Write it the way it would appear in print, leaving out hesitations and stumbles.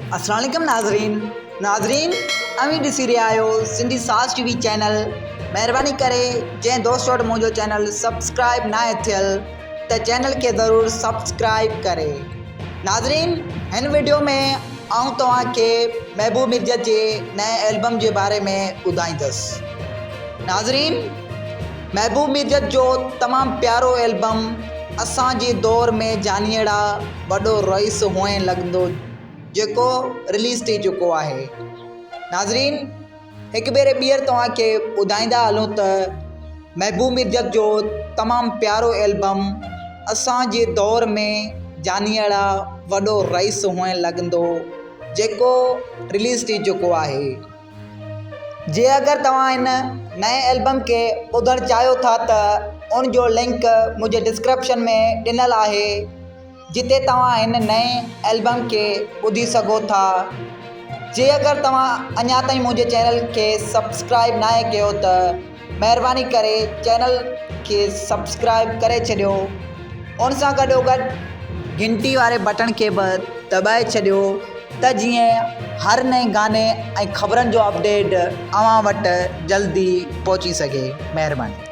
अस्सलाम वालेकुम नाज़रीन अवी ॾिसी रहिया आहियो सिंधी साज़ टीवी चैनल। महिरबानी करे जंहिं दोस्त वटि मुंहिंजो चैनल सब्सक्राइब न आहे थियल त चैनल खे ज़रूरु सब्सक्राइब करे। नाज़रीन हिन वीडियो में आऊं तव्हांखे महबूब मिर्ज़ा जे नए एल्बम जे बारे में ॿुधाईंदुसि। नाज़रीन महबूब मिर्ज़ा जो तमामु प्यारो एल्बम असांजे दौर में जानियड़ा वॾो रईस हुअं लॻंदो जेको रिलीज़ थी चुको आहे। नाज़रीन हिकु भेरे ॿीहर तव्हांखे ॿुधाईंदा हलूं त महबूब मिर्ज़ा जो तमामु प्यारो एल्बम असांजे दौर में जानियड़ा वॾो रईस हुअं लॻंदो जेको रिलीज़ थी चुको आहे। जे अगरि तव्हां हिन नए एल्बम खे ॿुधणु चाहियो था त उन जो लिंक मुंहिंजे डिस्क्रिप्शन में ॾिनल आहे जिते तव्हां हिन नए एल्बम खे ॿुधी सघो था। जे अगरि तव्हां अञा ताईं मुंहिंजे चैनल खे सब्सक्राइब न आहे कयो त महिरबानी करे चैनल खे सब्सक्राइब करे छॾियो। उन सां गॾोगॾु घंटी वारे बटन खे बि दॿाए छॾियो त जीअं हर नए गाने ऐं ख़बरनि जो अपडेट अव्हां वटि जल्दी पहुची सघे। महिरबानी।